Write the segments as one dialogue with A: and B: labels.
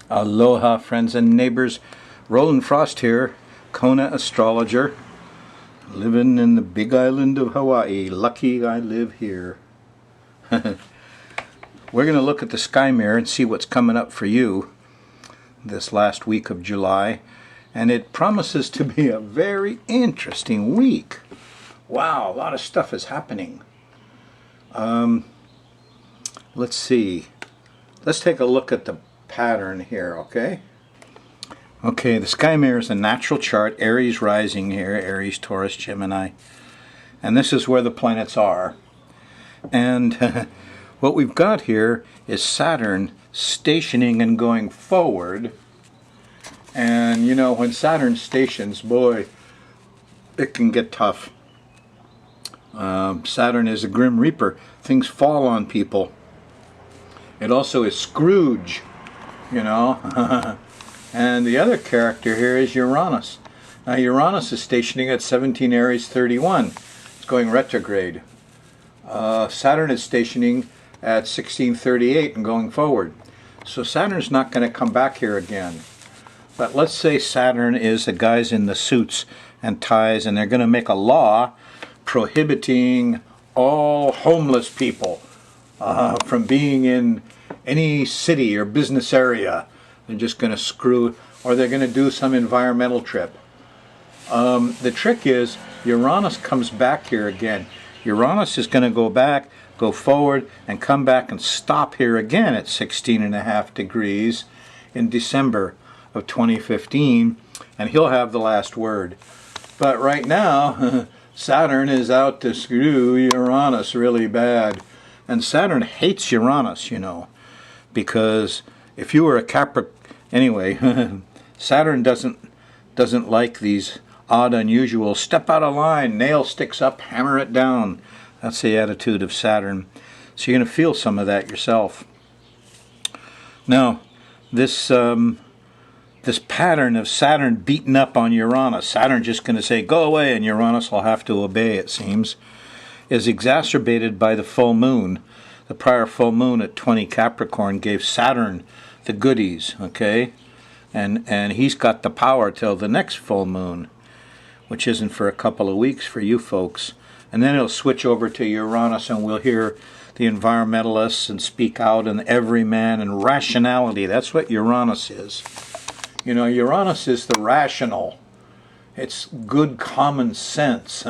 A: Aloha, friends and neighbors. Rollin Frost here, Kona astrologer, living in the big island of Hawaii. Lucky I live here. We're going to look at the sky mirror and see what's coming up for you this last week of July. And it promises to be a very interesting week. Wow, a lot of stuff is happening. Let's see. Let's take a look at the pattern here, okay? Okay, the sky mirror is a natural chart, Aries rising here, Aries, Taurus, Gemini. And this is where the planets are. And what we've got here is Saturn stationing and going forward. And you know, when Saturn stations, boy, it can get tough. Saturn is a grim reaper. Things fall on people. It also is Scrooge, you know. And the other character here is Uranus. Now Uranus is stationing at 17 Aries 31. It's going retrograde. Saturn is stationing at 1638 and going forward. So Saturn's not going to come back here again. But let's say Saturn is the guys in the suits and ties, and they're going to make a law prohibiting all homeless people from being in any city or business area. They're just going to screw, or they're going to do some environmental trip. The trick is Uranus comes back here again. Uranus is going to go back, go forward, and come back and stop here again at 16.5 degrees in December of 2015, and he'll have the last word. But right now, Saturn is out to screw Uranus really bad. And Saturn hates Uranus, you know, because if you were a Capricorn, anyway, Saturn doesn't like these odd, unusual, step out of line, nail sticks up, hammer it down. That's the attitude of Saturn. So you're going to feel some of that yourself. Now, this pattern of Saturn beating up on Uranus, Saturn just going to say, go away, and Uranus will have to obey, it seems, is exacerbated by the full moon. The prior full moon at 20 Capricorn gave Saturn the goodies, okay? And he's got the power till the next full moon, which isn't for a couple of weeks for you folks. And then it'll switch over to Uranus, and we'll hear the environmentalists and speak out, and everyman and rationality. That's what Uranus is. You know, Uranus is the rational. It's good common sense.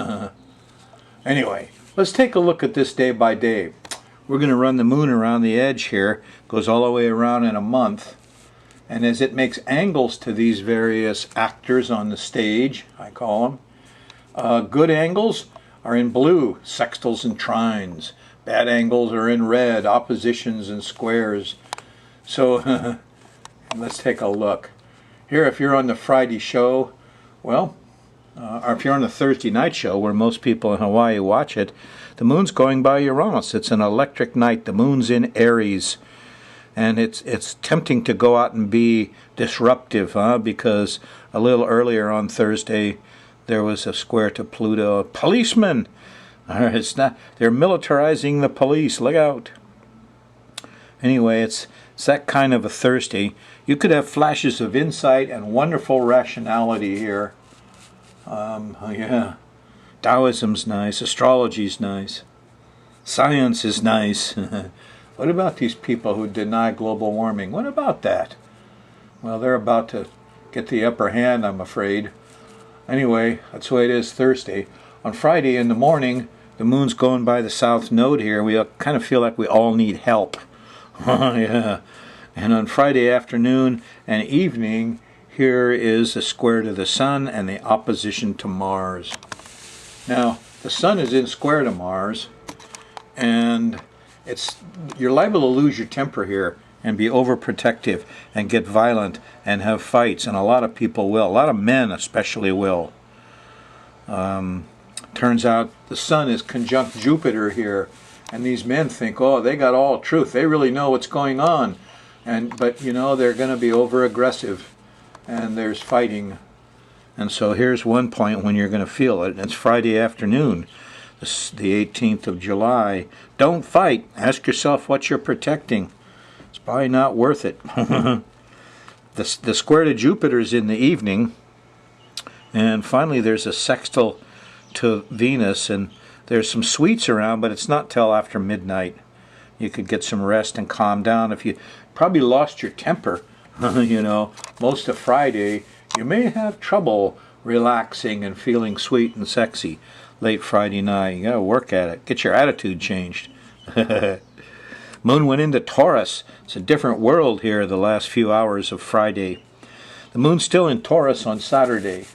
A: Anyway, let's take a look at this day by day. We're going to run the moon around the edge here. Goes all the way around in a month. And as it makes angles to these various actors on the stage, I call them, good angles are in blue, sextiles and trines. Bad angles are in red, oppositions and squares. So let's take a look. Here, if you're on the Friday show, well, or if you're on the Thursday night show, where most people in Hawaii watch it, the moon's going by Uranus. It's an electric night. The moon's in Aries. And it's tempting to go out and be disruptive, because a little earlier on Thursday, there was a square to Pluto. Policemen! It's not, they're militarizing the police. Look out. Anyway, it's that kind of a Thursday. You could have flashes of insight and wonderful rationality here. Yeah, Taoism's nice, astrology's nice, science is nice. What about these people who deny global warming? What about that? Well, they're about to get the upper hand, I'm afraid. Anyway, that's the way it is Thursday. On Friday in the morning, the moon's going by the south node here. We kind of feel like we all need help. Yeah. And on Friday afternoon and evening, here is a square to the sun and the opposition to Mars. Now, the sun is in square to Mars, and you're liable to lose your temper here and be overprotective and get violent and have fights, and a lot of people will. A lot of men especially will. Turns out the sun is conjunct Jupiter here, and these men think, oh, they got all truth. They really know what's going on. But you know, they're going to be over aggressive, and there's fighting. And so here's one point when you're going to feel it. It's Friday afternoon, the 18th of July. Don't fight. Ask yourself what you're protecting. It's probably not worth it. The square to Jupiter is in the evening, and finally there's a sextile to Venus, and there's some sweets around, but it's not till after midnight. You could get some rest and calm down. If you probably lost your temper, most of Friday, you may have trouble relaxing and feeling sweet and sexy late Friday night. You gotta work at it. Get your attitude changed. Moon went into Taurus. It's a different world here the last few hours of Friday. The moon's still in Taurus on Saturday,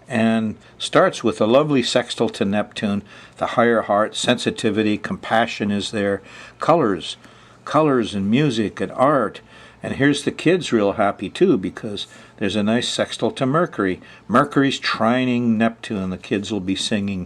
A: and starts with a lovely sextile to Neptune. The higher heart, sensitivity, compassion is there. Colors and music and art. And here's the kids real happy too, because there's a nice sextile to Mercury. Mercury's trining Neptune. The kids will be singing.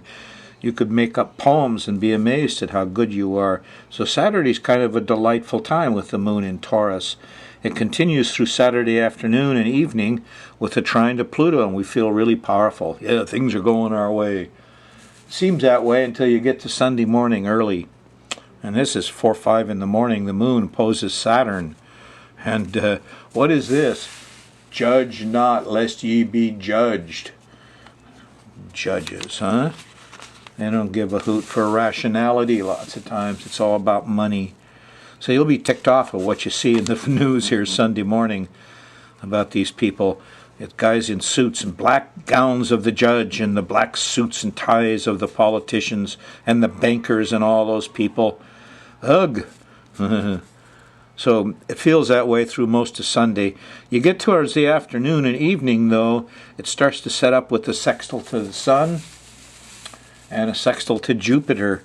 A: You could make up poems and be amazed at how good you are. So Saturday's kind of a delightful time with the moon in Taurus. It continues through Saturday afternoon and evening with a trine to Pluto, and we feel really powerful. Yeah, things are going our way. Seems that way until you get to Sunday morning early. And this is 4 or 5 in the morning. The moon opposes Saturn. And what is this? Judge not, lest ye be judged. Judges, huh? They don't give a hoot for rationality lots of times. It's all about money. So you'll be ticked off at what you see in the news here Sunday morning about these people. It's guys in suits and black gowns of the judge and the black suits and ties of the politicians and the bankers and all those people. Ugh. So it feels that way through most of Sunday. You get towards the afternoon and evening, though, it starts to set up with the sextile to the sun and a sextile to Jupiter,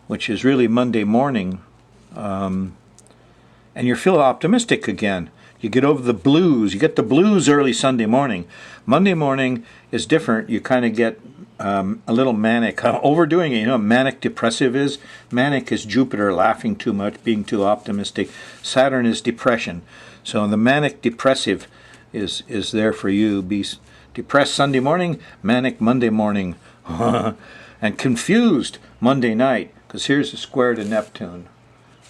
A: which is really Monday morning. And you feel optimistic again. You get over the blues. You get the blues early Sunday morning. Monday morning is different. You kind of get a little manic, overdoing it. You know what manic depressive is? Manic is Jupiter laughing too much, being too optimistic. Saturn is depression. So the manic depressive is there for you. Be depressed Sunday morning, manic Monday morning, and confused Monday night, because here's the square to Neptune.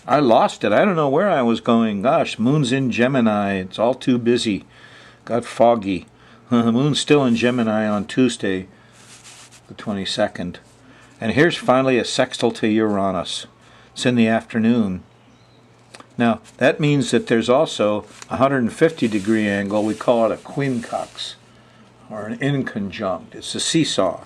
A: I lost it. I don't know where I was going. Gosh, moon's in Gemini. It's all too busy. Got foggy. The moon's still in Gemini on Tuesday, the 22nd. And here's finally a sextile to Uranus. It's in the afternoon. Now, that means that there's also a 150-degree angle. We call it a quincunx, or an inconjunct. It's a seesaw.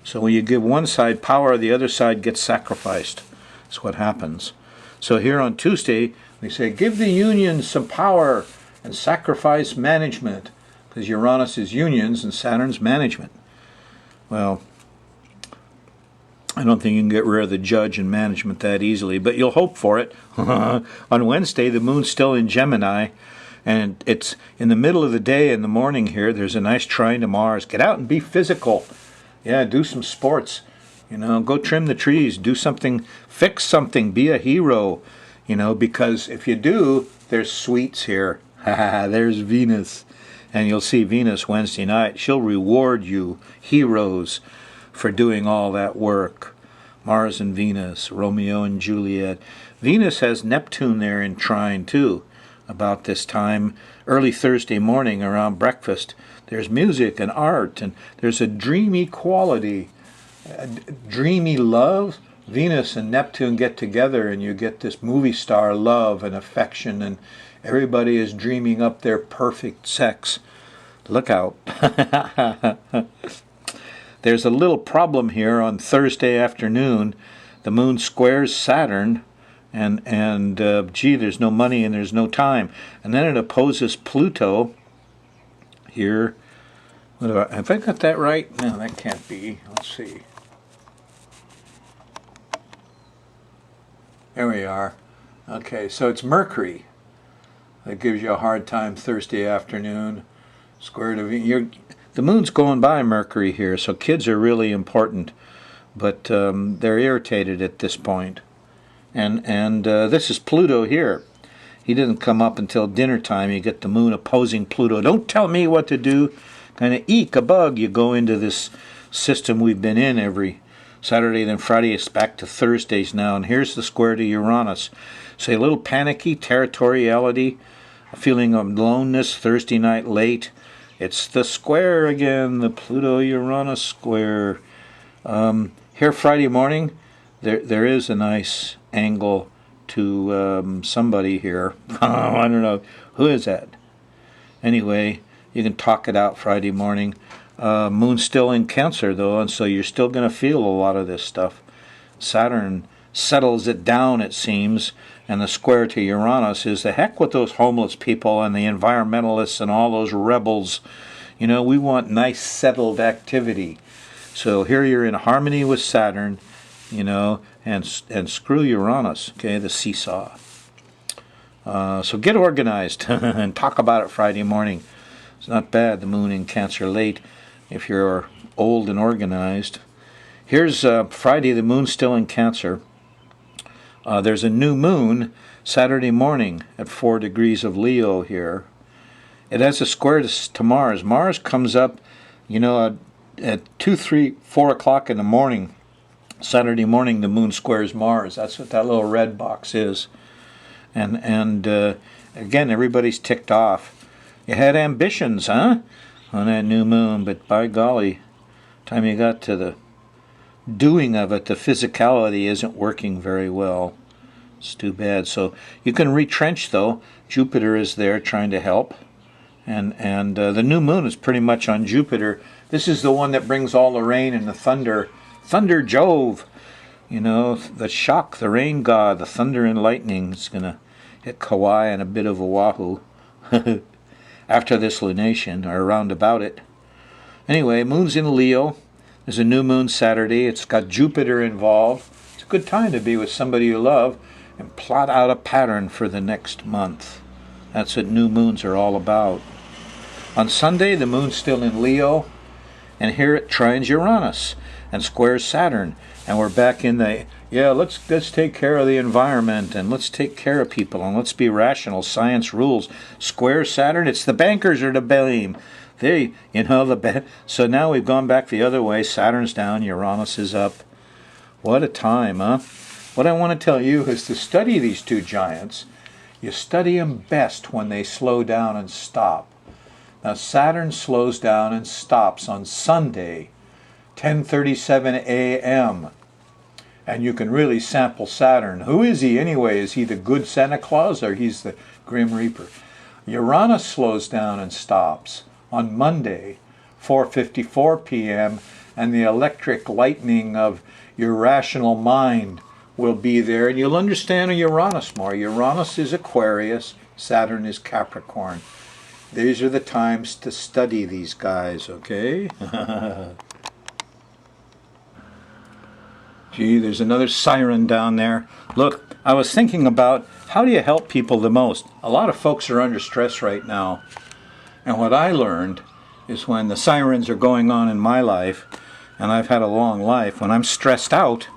A: So when you give one side power, the other side gets sacrificed. That's what happens. So here on Tuesday, we say, give the unions some power and sacrifice management, because Uranus is unions and Saturn's management. Well, I don't think you can get rid of the judge and management that easily, but you'll hope for it. On Wednesday, the moon's still in Gemini, and it's in the middle of the day in the morning here. There's a nice trine to Mars. Get out and be physical. Yeah, do some sports. Go trim the trees, do something, fix something, be a hero, because if you do, there's sweets here. There's Venus. And you'll see Venus Wednesday night. She'll reward you, heroes, for doing all that work. Mars and Venus, Romeo and Juliet. Venus has Neptune there in trine, too, about this time, early Thursday morning around breakfast. There's music and art, and there's a dreamy quality. Dreamy love. Venus and Neptune get together and you get this movie star love and affection, and everybody is dreaming up their perfect sex. Look out. There's a little problem here on Thursday afternoon. The moon squares Saturn, and there's no money and there's no time. And then it opposes Pluto here. Have I got that right? No, that can't be. Let's see. There we are. Okay, so it's Mercury that gives you a hard time Thursday afternoon. Square to the moon's going by Mercury here, so kids are really important, but they're irritated at this point. And this is Pluto here. He didn't come up until dinner time. You get the moon opposing Pluto. Don't tell me what to do. Kind of eek a bug. You go into this system we've been in every Saturday, then Friday. It's back to Thursdays now, and here's the square to Uranus. So a little panicky, territoriality, A feeling of aloneness Thursday night late. It's the square again, the Pluto-Uranus square. Here Friday morning, there is a nice angle to somebody here. I don't know. Who is that? Anyway, you can talk it out Friday morning. Moon's still in Cancer, though, and so you're still going to feel a lot of this stuff. Saturn settles it down, it seems, and the square to Uranus is the heck with those homeless people and the environmentalists and all those rebels. You know, we want nice, settled activity. So here you're in harmony with Saturn, you know, and screw Uranus, okay, the seesaw. So get organized and talk about it Friday morning. It's not bad, the moon in Cancer late, if you're old and organized. Here's Friday, the moon's still in Cancer. There's a new moon Saturday morning at 4 degrees of Leo here. It has a square to Mars. Mars comes up, you know, at 2, 3, 4 o'clock in the morning. Saturday morning, the moon squares Mars. That's what that little red box is. And again, everybody's ticked off. You had ambitions, huh, on that new moon, but by golly, time you got to the doing of it, the physicality isn't working very well. It's too bad. So you can retrench, though. Jupiter is there trying to help. And the new moon is pretty much on Jupiter. This is the one that brings all the rain and the thunder. Thunder Jove! You know, the shock, the rain god, the thunder and lightning is going to hit Kauai and a bit of Oahu after this lunation, or around about it. Anyway, moon's in Leo. There's a new moon Saturday. It's got Jupiter involved. It's a good time to be with somebody you love and plot out a pattern for the next month. That's what new moons are all about. On Sunday, the moon's still in Leo, and here it trines Uranus and squares Saturn. And we're back in the, let's take care of the environment, and let's take care of people, and let's be rational. Science rules. Square Saturn, it's the bankers are to blame. So now we've gone back the other way. Saturn's down, Uranus is up. What a time, huh? What I want to tell you is to study these two giants. You study them best when they slow down and stop. Now Saturn slows down and stops on Sunday, 10:37 a.m. And you can really sample Saturn. Who is he anyway? Is he the good Santa Claus or he's the Grim Reaper? Uranus slows down and stops on Monday, 4:54 p.m., and the electric lightning of your rational mind will be there, and you'll understand Uranus more. Uranus is Aquarius, Saturn is Capricorn. These are the times to study these guys, okay? Gee, there's another siren down there. Look, I was thinking about how do you help people the most? A lot of folks are under stress right now. And what I learned is when the sirens are going on in my life, and I've had a long life, when I'm stressed out,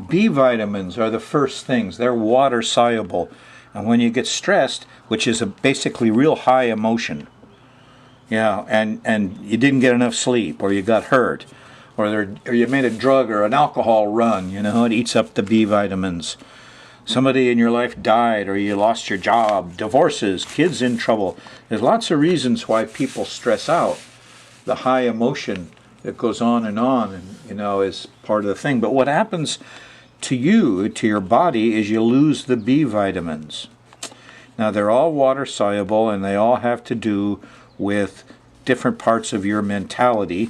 A: B vitamins are the first things. They're water soluble. And when you get stressed, which is a basically real high emotion, and you didn't get enough sleep, or you got hurt, or you made a drug or an alcohol run, it eats up the B vitamins. Somebody in your life died, or you lost your job, divorces, kids in trouble. There's lots of reasons why people stress out. The high emotion that goes on, and is part of the thing. But what happens to you, to your body, is you lose the B vitamins. Now, they're all water soluble, and they all have to do with different parts of your mentality.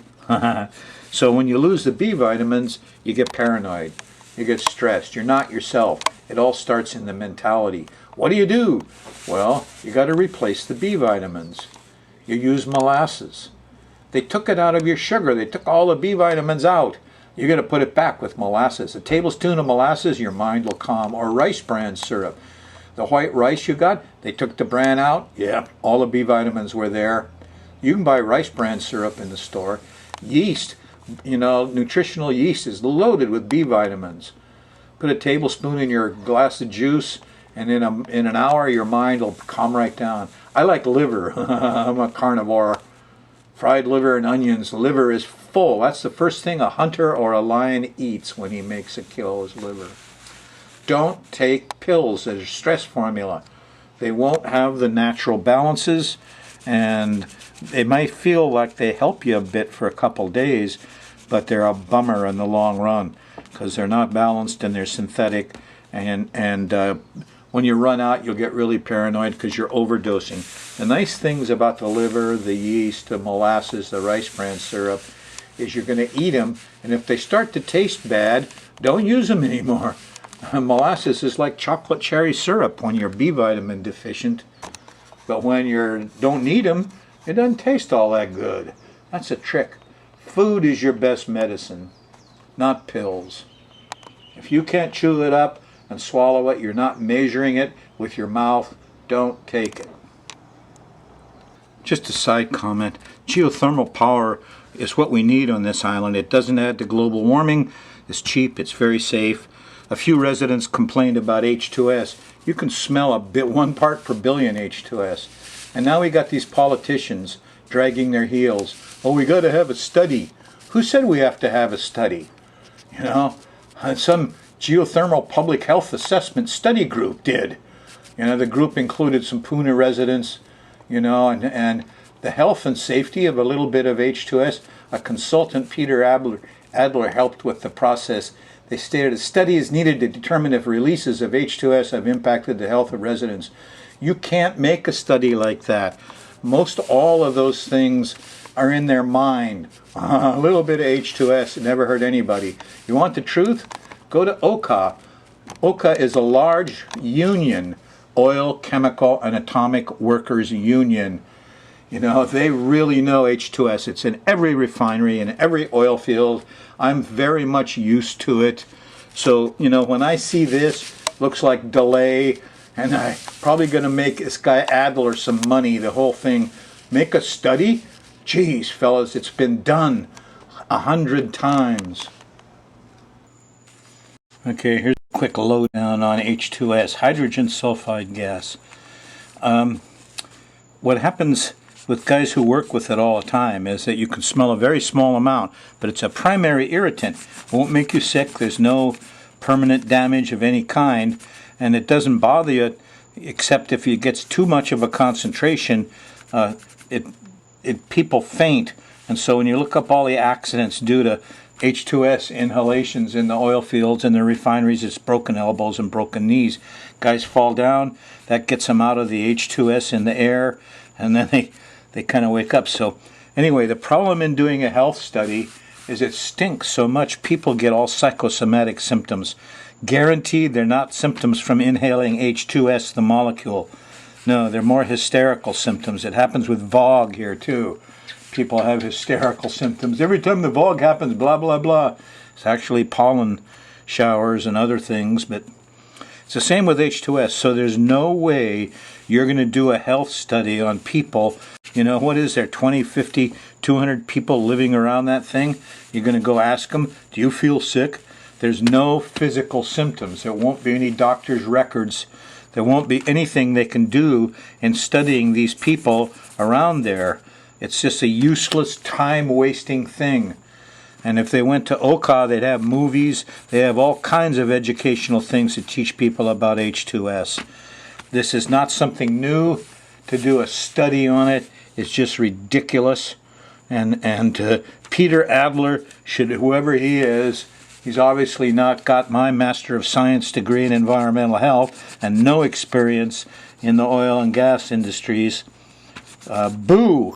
A: So when you lose the B vitamins, you get paranoid. You get stressed. You're not yourself. It all starts in the mentality. What do? Well, you got to replace the B vitamins. You use molasses. They took it out of your sugar. They took all the B vitamins out. You're going to put it back with molasses. A tablespoon of molasses, your mind will calm. Or rice bran syrup. The white rice you got, they took the bran out. Yeah, all the B vitamins were there. You can buy rice bran syrup in the store. Yeast, nutritional yeast is loaded with B vitamins. Put a tablespoon in your glass of juice, and in an hour your mind will calm right down. I like liver. I'm a carnivore. Fried liver and onions. Liver is full. That's the first thing a hunter or a lion eats when he makes a kill is liver. Don't take pills as a stress formula. They won't have the natural balances, and they might feel like they help you a bit for a couple days, but they're a bummer in the long run because they're not balanced and they're synthetic, and when you run out, you'll get really paranoid because you're overdosing. The nice things about the liver, the yeast, the molasses, the rice bran syrup is you're going to eat them, and if they start to taste bad, don't use them anymore. Molasses is like chocolate cherry syrup when you're B vitamin deficient, but when you don't need them, it doesn't taste all that good. That's a trick. Food is your best medicine, not pills. If you can't chew it up and swallow it, you're not measuring it with your mouth, don't take it. Just a side comment, geothermal power is what we need on this island. It doesn't add to global warming, it's cheap, it's very safe. A few residents complained about H2S. You can smell a bit 1 part per billion H2S. And now we got these politicians dragging their heels. Oh, we got to have a study. Who said we have to have a study? You know, some geothermal public health assessment study group did. You know, the group included some Puna residents, you know, and the health and safety of a little bit of H2S. A consultant, Peter Adler, helped with the process. They stated a study is needed to determine if releases of H2S have impacted the health of residents. You can't make a study like that. Most all of those things are in their mind. A little bit of H2S, it never hurt anybody. You want the truth? Go to OCA. OCA is a large union, oil, chemical, and atomic workers union. You know, they really know H2S. It's in every refinery, in every oil field. I'm very much used to it. So, you know, when I see this, looks like delay, and I'm probably going to make this guy Adler some money, the whole thing. Make a study? Geez, fellas, it's been done 100 times. Okay, here's a quick lowdown on H2S, hydrogen sulfide gas. What happens with guys who work with it all the time is that you can smell a very small amount, but it's a primary irritant. It won't make you sick. There's no permanent damage of any kind, and it doesn't bother you except if it gets too much of a concentration, people faint. And so when you look up all the accidents due to H2S inhalations in the oil fields and the refineries, it's broken elbows and broken knees. Guys fall down, that gets them out of the H2S in the air, and then they kind of wake up. So anyway, the problem in doing a health study is it stinks so much people get all psychosomatic symptoms. Guaranteed they're not symptoms from inhaling H2S, the molecule. No, they're more hysterical symptoms. It happens with VOG here too. People have hysterical symptoms. Every time the VOG happens, blah, blah, blah. It's actually pollen showers and other things, but it's the same with H2S. So there's no way you're going to do a health study on people. You know, what is there, 20, 50, 200 people living around that thing? You're going to go ask them, do you feel sick? There's no physical symptoms. There won't be any doctor's records. There won't be anything they can do in studying these people around there. It's just a useless, time-wasting thing. And if they went to OCA, they'd have movies. They have all kinds of educational things to teach people about H2S. This is not something new. To do a study on it is just ridiculous. And Peter Adler should, whoever he is, he's obviously not got my Master of Science degree in environmental health and no experience in the oil and gas industries. Boo!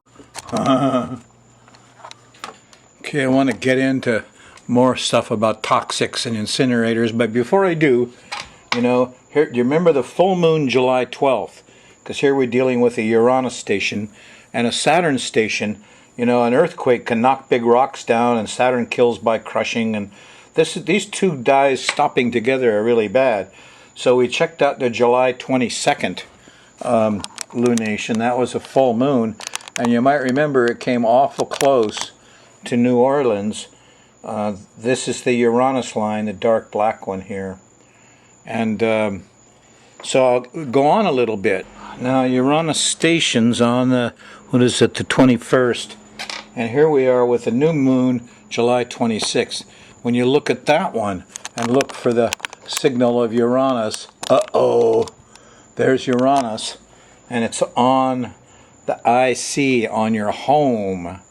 A: Okay, I want to get into more stuff about toxics and incinerators, but before I do, you know, here, do you remember the full moon July 12th? Because here we're dealing with a Uranus station and a Saturn station. You know, an earthquake can knock big rocks down, and Saturn kills by crushing, and these two dyes stopping together are really bad. So we checked out the July 22nd lunation. That was a full moon, and you might remember it came awful close to New Orleans. This is the Uranus line, the dark black one here. And so I'll go on a little bit. Now Uranus station's on the, what is it, the 21st. And here we are with the new moon, July 26th. When you look at that one and look for the signal of Uranus, There's Uranus, and it's on the IC on your home.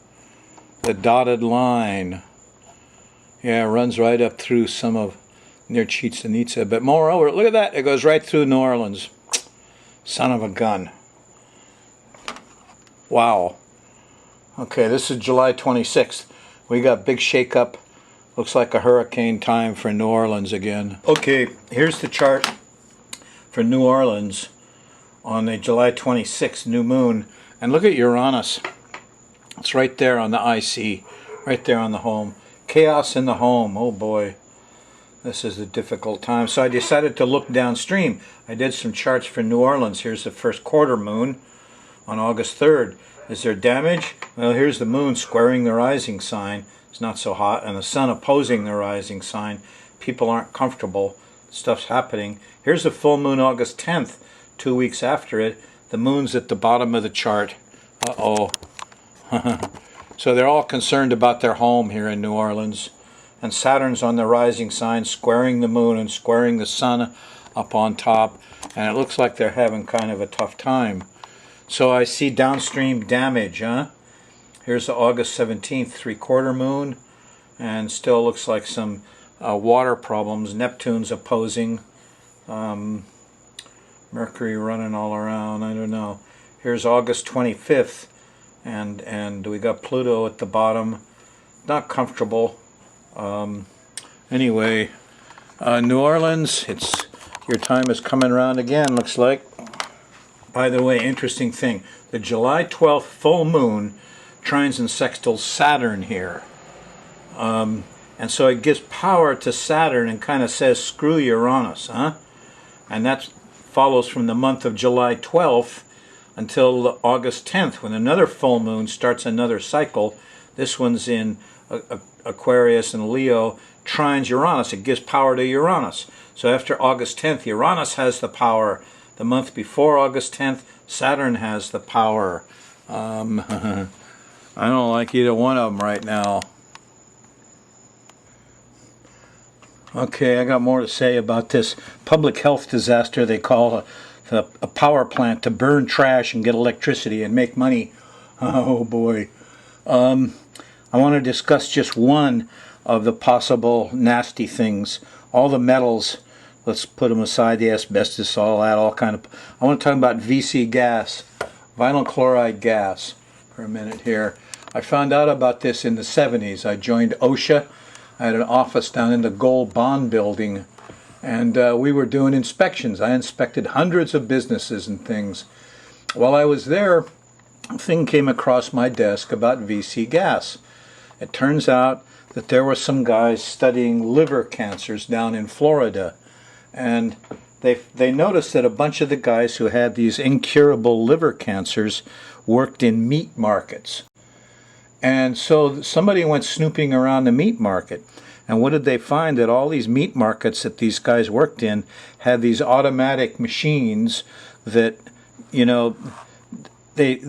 A: The dotted line. Yeah, it runs right up through some of near Chichen Itza. But moreover, look at that. It goes right through New Orleans. Son of a gun. Wow. Okay, this is July 26th. We got big shakeup. Looks like a hurricane time for New Orleans again. Okay, here's the chart for New Orleans on the July 26th new moon. And look at Uranus. It's right there on the IC, right there on the home. Chaos in the home. Oh boy, this is a difficult time. So I decided to look downstream. I did some charts for New Orleans. Here's the first quarter moon on August 3rd. Is there damage? Well, here's the moon squaring the rising sign. It's not so hot. And the sun opposing the rising sign. People aren't comfortable. Stuff's happening. Here's the full moon August 10th, 2 weeks after it. The moon's at the bottom of the chart. Uh-oh. So they're all concerned about their home here in New Orleans. And Saturn's on the rising sign, squaring the moon and squaring the sun up on top. And it looks like they're having kind of a tough time. So I see downstream damage, huh? Here's the August 17th three-quarter moon. And still looks like some water problems. Neptune's opposing. Mercury running all around. I don't know. Here's August 25th. And we got Pluto at the bottom. Not comfortable. Anyway, New Orleans, your time is coming around again, looks like. By the way, interesting thing. The July 12th full moon trines and sextiles Saturn here. And so it gives power to Saturn and kind of says, screw Uranus, huh? And that follows from the month of July 12th until August 10th, when another full moon starts another cycle. This one's in Aquarius and Leo, trines Uranus. It gives power to Uranus. So after August 10th, Uranus has the power. The month before August 10th, Saturn has the power. I don't like either one of them right now. Okay, I got more to say about this public health disaster they call a power plant to burn trash and get electricity and make money. Oh boy. I want to discuss just one of the possible nasty things. All the metals, let's put them aside, the asbestos, all that, all kind of... I want to talk about VC gas, vinyl chloride gas, for a minute here. I found out about this in the 70s. I joined OSHA. I had an office down in the Gold Bond building, and we were doing inspections. I inspected hundreds of businesses and things. While I was there, a thing came across my desk about VC gas. It turns out that there were some guys studying liver cancers down in Florida, and they noticed that a bunch of the guys who had these incurable liver cancers worked in meat markets. And so somebody went snooping around the meat market. And what did they find? That all these meat markets that these guys worked in had these automatic machines that, you know, they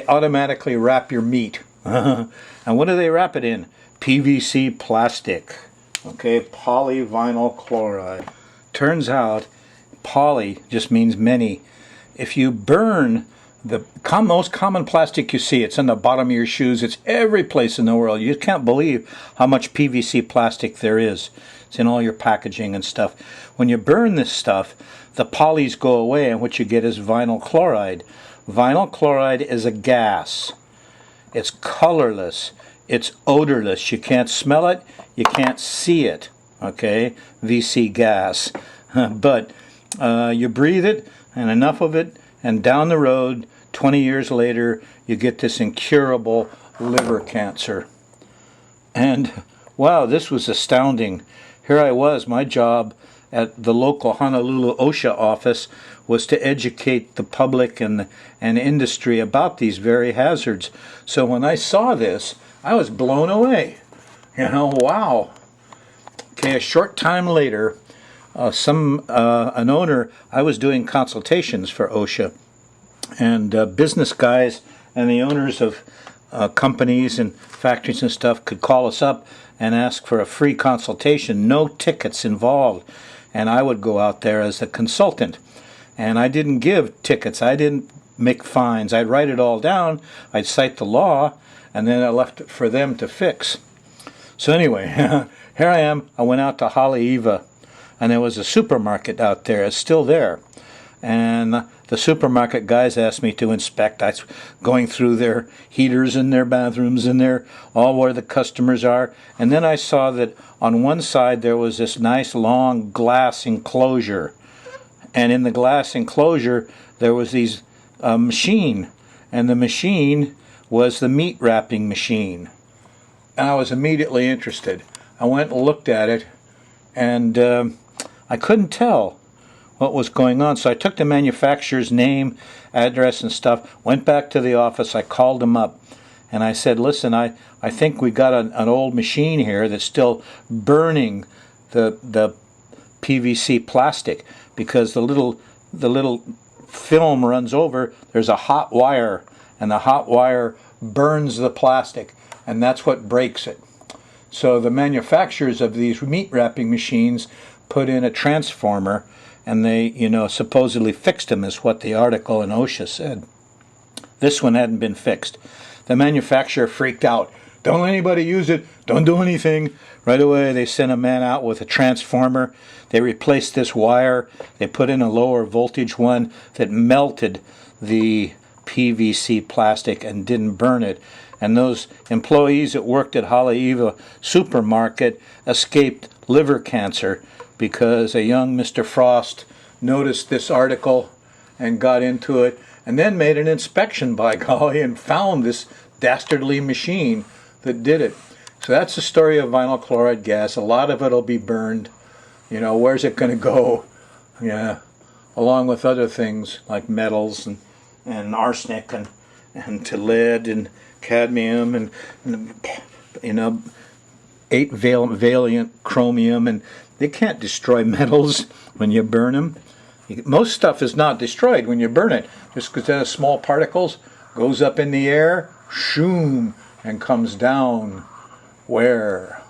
A: automatically wrap your meat. And what do they wrap it in? PVC plastic. Okay, polyvinyl chloride. Turns out, poly just means many. If you burn the most common plastic you see, it's on the bottom of your shoes, it's every place in the world. You can't believe how much PVC plastic there is. It's in all your packaging and stuff. When you burn this stuff, the polys go away, and what you get is vinyl chloride. Vinyl chloride is a gas. It's colorless. It's odorless. You can't smell it. You can't see it. Okay? VC gas. But you breathe it, and enough of it, and down the road, 20 years later, you get this incurable liver cancer. And wow, this was astounding. Here I was, my job at the local Honolulu OSHA office was to educate the public and industry about these very hazards. So when I saw this, I was blown away. You know, wow. Okay, a short time later, an owner, I was doing consultations for OSHA, and business guys and the owners of companies and factories and stuff could call us up and ask for a free consultation, no tickets involved, and I would go out there as a consultant. And I didn't give tickets. I didn't make fines. I'd write it all down. I'd cite the law, and then I left it for them to fix. So anyway, here I am. I went out to Haleiwa, and there was a supermarket out there. It's still there. And the supermarket guys asked me to inspect. I was going through their heaters and their bathrooms and their all where the customers are. And then I saw that on one side there was this nice long glass enclosure. And in the glass enclosure there was these machine. And the machine was the meat wrapping machine. And I was immediately interested. I went and looked at it, and I couldn't tell what was going on. So I took the manufacturer's name, address, and stuff, went back to the office. I called them up, and I said, listen, I think we got an old machine here that's still burning the PVC plastic, because the little film runs over, there's a hot wire, and the hot wire burns the plastic, and that's what breaks it. So the manufacturers of these meat wrapping machines put in a transformer, and they, supposedly fixed them, is what the article in OSHA said. This one hadn't been fixed. The manufacturer freaked out. Don't let anybody use it. Don't do anything. Right away, they sent a man out with a transformer. They replaced this wire. They put in a lower voltage one that melted the PVC plastic and didn't burn it. And those employees that worked at Haleiwa supermarket escaped liver cancer because a young Mr. Frost noticed this article and got into it, and then made an inspection, by golly, and found this dastardly machine that did it. So that's the story of vinyl chloride gas. A lot of it will be burned. Where's it going to go? Yeah, along with other things like metals and arsenic and to lead and cadmium and 8-valent chromium, and they can't destroy metals when you burn them. Most stuff is not destroyed when you burn it, just because then small particles goes up in the air, shoom, and comes down where?